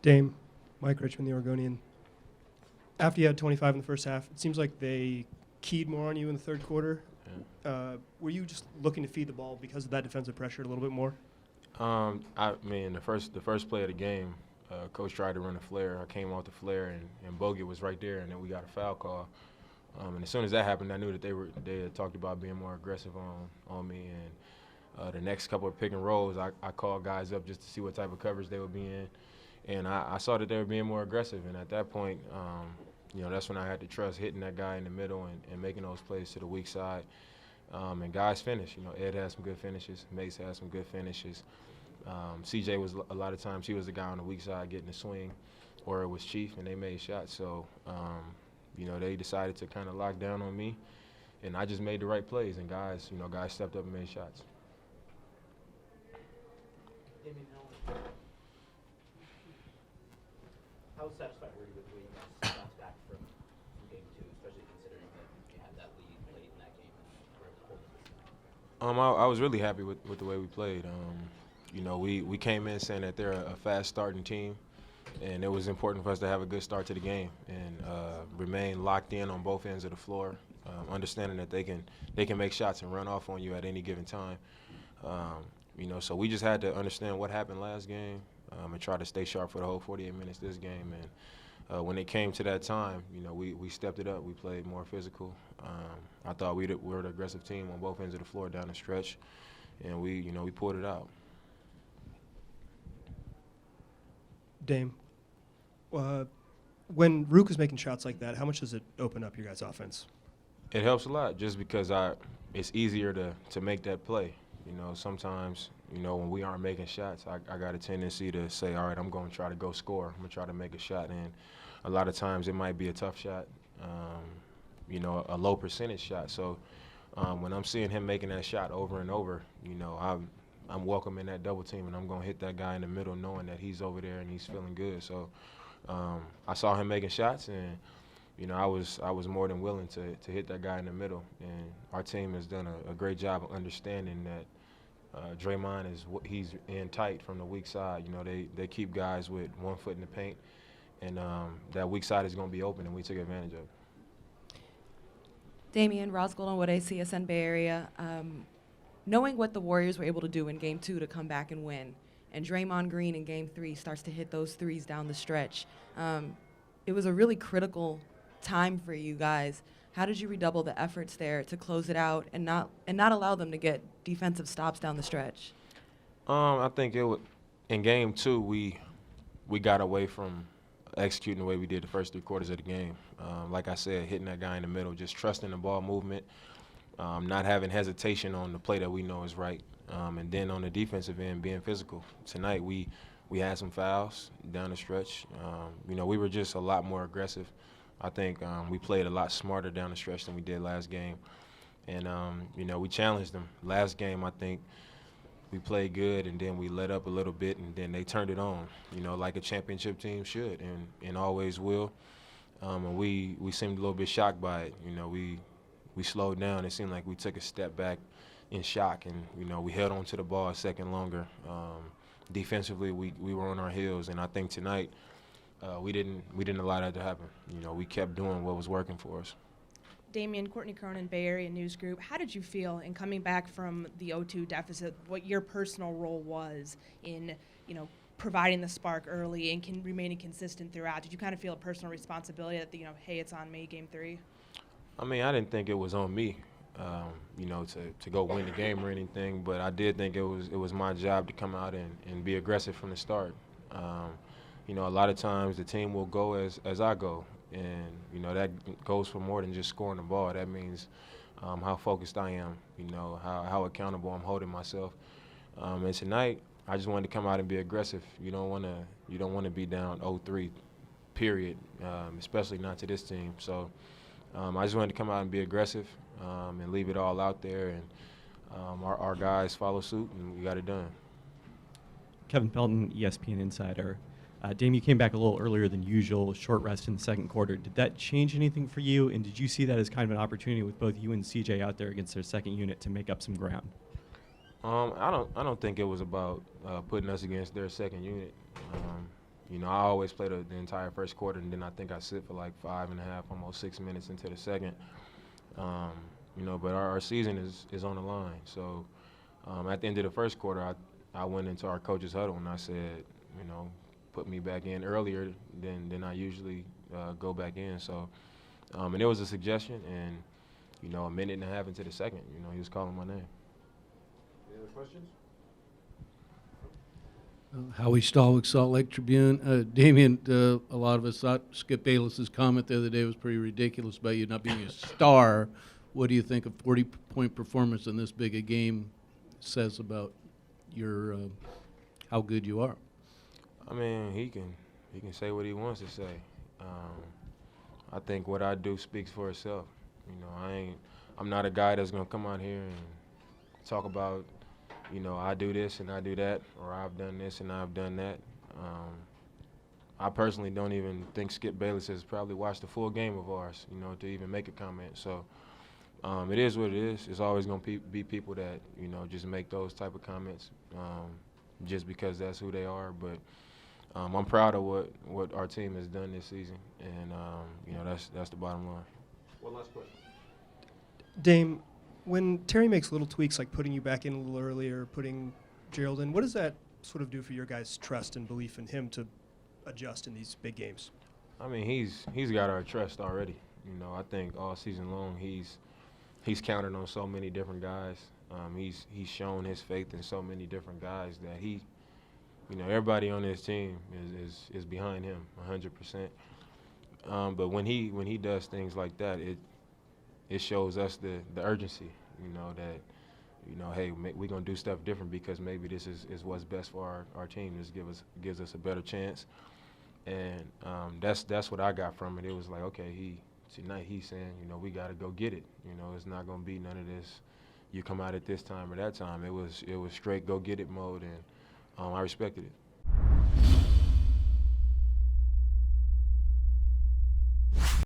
Dame, Mike Richmond, the Oregonian. After you had 25 in the first half, it seems like they keyed more on you in the third quarter. Were you just looking to feed the ball because of that defensive pressure a little bit more? I mean, the first play of the game, coach tried to run a flare. I came off the flare, and Bogut was right there, and then we got a foul call. And as soon as that happened, I knew that they had talked about being more aggressive on me. And the next couple of pick and rolls, I called guys up just to see what type of coverage they would be in. And I saw that they were being more aggressive. And at that point, that's when I had to trust hitting that guy in the middle and making those plays to the weak side. And guys finish. Ed had some good finishes. Mace had some good finishes. CJ was a lot of times he was the guy on the weak side getting the swing, or it was Chief, and they made shots. So, they decided to kind of lock down on me, and I just made the right plays. And guys stepped up and made shots. Damian, how satisfied were you with the way you guys bounced back from game two, especially considering that you had that lead late in that game and were able to hold it? I was really happy with the way we played. We came in saying that they're a fast starting team, and it was important for us to have a good start to the game and remain locked in on both ends of the floor, understanding that they can make shots and run off on you at any given time. So we just had to understand what happened last game and try to stay sharp for the whole 48 minutes this game. And when it came to that time, we stepped it up. We played more physical. I thought we were the aggressive team on both ends of the floor down the stretch, and we pulled it out. Dame, when Rook is making shots like that, how much does it open up your guys' offense? It helps a lot just because it's easier to make that play. Sometimes, when we aren't making shots, I got a tendency to say, all right, I'm going to try to go score. I'm going to try to make a shot. And a lot of times it might be a tough shot, a low percentage shot. So when I'm seeing him making that shot over and over, I'm welcoming that double team, and I'm going to hit that guy in the middle knowing that he's over there and he's feeling good. So I saw him making shots, and I was more than willing to hit that guy in the middle. And our team has done a great job of understanding that Draymond he's in tight from the weak side. They keep guys with 1 foot in the paint, and that weak side is going to be open, and we took advantage of it. Damian, Ross Goldenwood, CSN Bay Area. Knowing what the Warriors were able to do in Game 2 to come back and win, and Draymond Green in Game 3 starts to hit those threes down the stretch, it was a really critical time for you guys. How did you redouble the efforts there to close it out and not allow them to get defensive stops down the stretch? I think in Game 2 we got away from executing the way we did the first 3 quarters of the game. Like I said, hitting that guy in the middle, just trusting the ball movement, not having hesitation on the play that we know is right, and then on the defensive end being physical. Tonight we had some fouls down the stretch. We were just a lot more aggressive. I think we played a lot smarter down the stretch than we did last game. And, we challenged them. Last game, I think we played good, and then we let up a little bit, and then they turned it on, like a championship team should and always will. And we seemed a little bit shocked by it. We slowed down. It seemed like we took a step back in shock, and, we held on to the ball a second longer. Defensively, we were on our heels, and I think tonight we didn't allow that to happen. We kept doing what was working for us. Damian, Courtney Cronin, Bay Area News Group. How did you feel in coming back from the 0-2 deficit, what your personal role was in, providing the spark early and remaining consistent throughout? Did you kind of feel a personal responsibility that, hey, it's on me, Game 3? I mean, I didn't think it was on me, to go win the game or anything, but I did think it was my job to come out and be aggressive from the start. A lot of times the team will go as I go. And, that goes for more than just scoring the ball. That means how focused I am, how accountable I'm holding myself. And tonight, I just wanted to come out and be aggressive. You don't want to be down 0-3, period, especially not to this team. So I just wanted to come out and be aggressive and leave it all out there. And our guys follow suit, and we got it done. Kevin Pelton, ESPN Insider. Dame, you came back a little earlier than usual, short rest in the second quarter. Did that change anything for you, and did you see that as kind of an opportunity with both you and CJ out there against their second unit to make up some ground? I don't think it was about putting us against their second unit. You know, I always play the entire first quarter, and then I think I sit for like 5.5, almost 6 minutes into the second. You know, but our season is on the line. So at the end of the first quarter, I went into our coach's huddle and I said, you know, put me back in earlier than I usually go back in. So, and it was a suggestion, and, you know, a minute and a half into the second, you know, he was calling my name. Any other questions? Howie Stallwick, Salt Lake Tribune. Damian, a lot of us thought Skip Bayless's comment the other day was pretty ridiculous about you not being a star. What do you think a 40-point performance in this big a game says about your how good you are? I mean, he can say what he wants to say. I think what I do speaks for itself. You know, I'm not a guy that's gonna come out here and talk about, you know, I do this and I do that, or I've done this and I've done that. I personally don't even think Skip Bayless has probably watched a full game of ours, you know, to even make a comment. So it is what it is. It's always going to be people that, you know, just make those type of comments just because that's who they are. But I'm proud of what our team has done this season, and, you know, that's the bottom line. One last question. Dame, when Terry makes little tweaks like putting you back in a little earlier, putting Gerald in, what does that sort of do for your guys' trust and belief in him to adjust in these big games? I mean, he's got our trust already. You know, I think all season long he's counted on so many different guys. He's shown his faith in so many different guys that you know, everybody on his team is behind him 100%. But when he does things like that, it shows us the urgency, you know, that, you know, hey, we're going to do stuff different because maybe this is what's best for our team. This gives us a better chance. And that's what I got from it. It was like, okay, tonight he's saying, you know, we got to go get it. You know, it's not going to be none of this, you come out at this time or that time. It was straight go get it mode, and I respected it.